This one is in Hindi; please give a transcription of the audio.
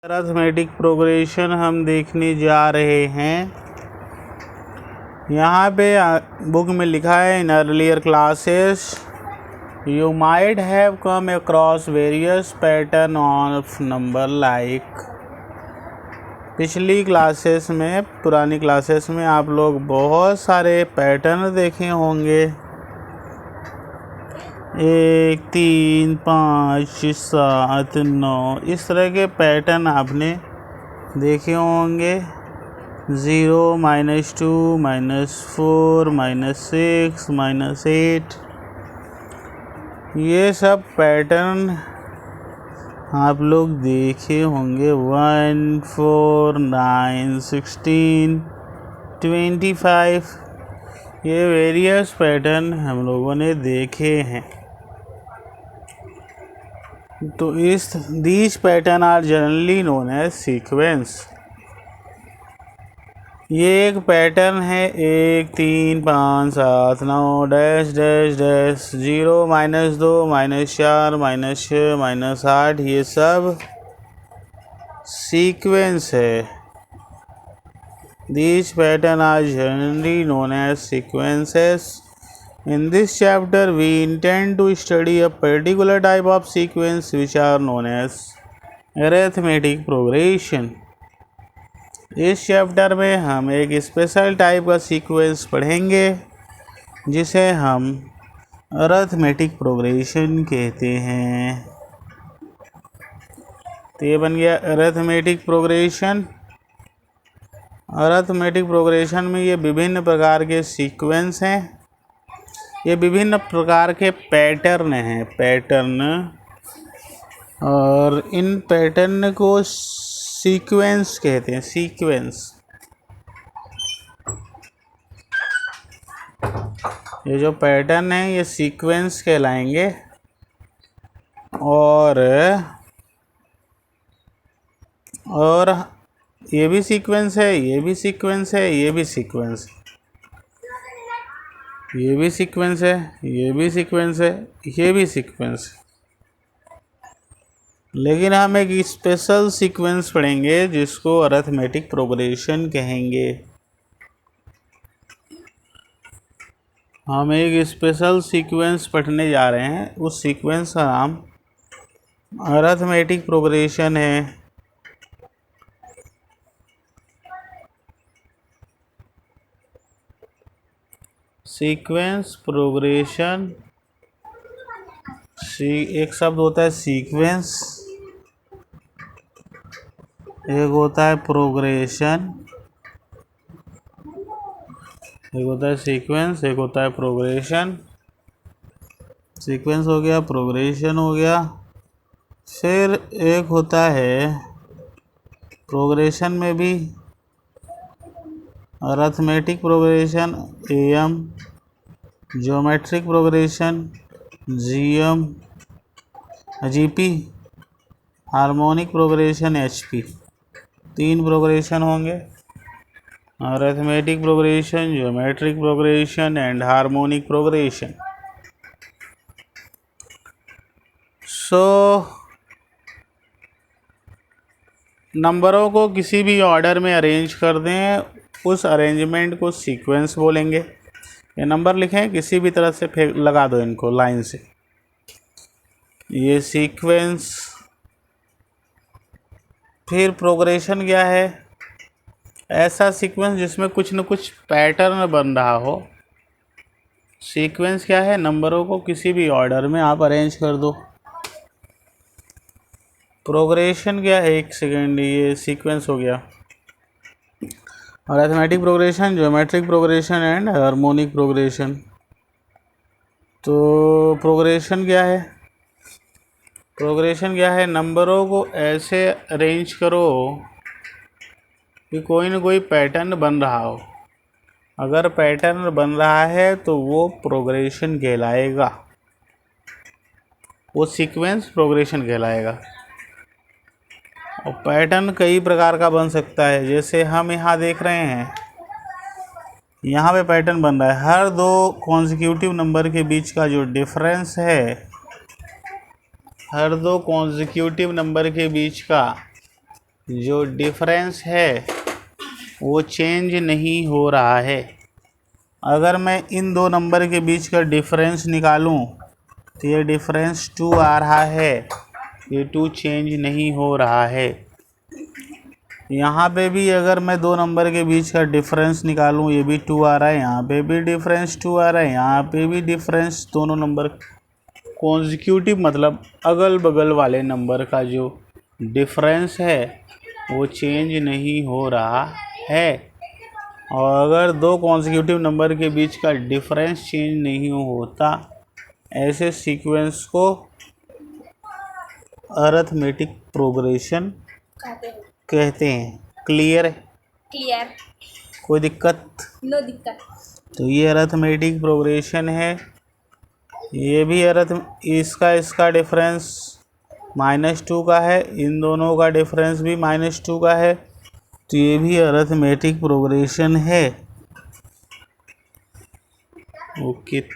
अरिथमेटिक प्रोग्रेशन हम देखने जा रहे हैं। यहाँ पे बुक में लिखा है, in earlier classes you might have come across various pattern of number like. पिछली क्लासेस में, पुरानी क्लासेस में आप लोग बहुत सारे पैटर्न देखे होंगे। 1, 3, 5, 7, 9 इस तरह के पैटर्न आपने देखे होंगे। 0, -2, -4, -6, -8 ये सब पैटर्न आप लोग देखे होंगे। 1, 4, 9, 16, 25 ये वेरियस पैटर्न हम लोगों ने देखे हैं। तो these pattern are generally known as sequence. ये एक पैटर्न है 1, 3, 5, 7, 9 डैश डैश डैश 0, -2, -4, -6, -8 ये सब सीक्वेंस है। These patterns are generally known as sequences. In this chapter, we intend to study a particular type of sequence which are known as arithmetic progression. इस चैप्टर में हम एक स्पेशल टाइप का सीक्वेंस पढ़ेंगे जिसे हम अरिथमेटिक प्रोग्रेशन कहते हैं। तो ये बन गया अरिथमेटिक प्रोग्रेशन। अरिथमेटिक प्रोग्रेशन में ये विभिन्न प्रकार के सीक्वेंस हैं, ये विभिन्न प्रकार के पैटर्न हैं, और इन पैटर्न को सीक्वेंस कहते हैं। सीक्वेंस ये जो पैटर्न है ये सीक्वेंस कहलाएंगे। और ये भी सीक्वेंस है, ये भी सीक्वेंस है, ये भी सीक्वेंस, ये भी सीक्वेंस है, ये भी सीक्वेंस है, ये भी सीक्वेंस। लेकिन हम एक स्पेशल सीक्वेंस पढ़ेंगे जिसको अरिथमेटिक प्रोग्रेशन कहेंगे। हम एक स्पेशल सीक्वेंस पढ़ने जा रहे हैं, उस सीक्वेंस का नाम अरिथमेटिक प्रोग्रेशन है। सीक्वेंस प्रोग्रेशन, एक शब्द होता है सीक्वेंस, एक होता है प्रोग्रेशन। एक होता है सीक्वेंस, एक होता है प्रोग्रेशन। सीक्वेंस हो गया, प्रोग्रेशन हो गया, फिर एक होता है प्रोग्रेशन में भी arithmetic progression AM, geometric progression GP, harmonic progression HP। 3 progression होंगे, arithmetic progression, geometric progression and harmonic progression. नंबरों को किसी भी ऑर्डर में अरेंज कर दें, उस अरेंजमेंट को सीक्वेंस बोलेंगे। ये नंबर लिखें, किसी भी तरह से फेंक लगा दो इनको लाइन से, ये सीक्वेंस। फिर प्रोग्रेशन क्या है? ऐसा सीक्वेंस जिसमें कुछ न कुछ पैटर्न बन रहा हो। सीक्वेंस क्या है? नंबरों को किसी भी ऑर्डर में आप अरेंज कर दो। प्रोग्रेशन क्या है? एक सेकेंड, ये सीक्वेंस हो गया। Arithmetic progression, geometric progression and harmonic progression. तो प्रोग्रेशन क्या है? प्रोग्रेशन क्या है? नंबरों को ऐसे अरेंज करो कि कोई ना कोई पैटर्न बन रहा हो। अगर पैटर्न बन रहा है तो वो प्रोग्रेशन कहलाएगा, वो सीक्वेंस प्रोग्रेशन कहलाएगा। और पैटर्न कई प्रकार का बन सकता है, जैसे हम यहाँ देख रहे हैं, यहाँ पे पैटर्न बन रहा है। हर 2 कॉन्जिक्यूटिव नंबर के बीच का जो डिफरेंस है, हर 2 कॉन्जिक्यूटिव नंबर के बीच का जो डिफरेंस है वो चेंज नहीं हो रहा है। अगर मैं इन दो नंबर के बीच का डिफरेंस निकालूं तो ये डिफरेंस 2 आ रहा है, ये 2 चेंज नहीं हो रहा है। यहाँ पे भी अगर मैं दो नंबर के बीच का डिफरेंस निकालूं, ये भी 2 आ रहा है, यहाँ पे भी डिफरेंस 2 आ रहा है, यहाँ पे भी डिफरेंस, दोनों नंबर कॉन्जिक्यूटिव मतलब अगल बगल वाले नंबर का जो डिफरेंस है वो चेंज नहीं हो रहा है। और अगर दो कॉन्जिक्यूटिव नंबर के बीच का डिफरेंस चेंज नहीं होता, ऐसे सीक्वेंस को अरिथमेटिक प्रोग्रेशन कहते हैं। क्लियर? कोई दिक्कत? नो दिक्कत। तो ये अरिथमेटिक प्रोग्रेशन है। ये भी इसका डिफरेंस -2 का है, इन दोनों का डिफरेंस भी -2 का है, तो ये भी अरिथमेटिक प्रोग्रेशन है। ओके।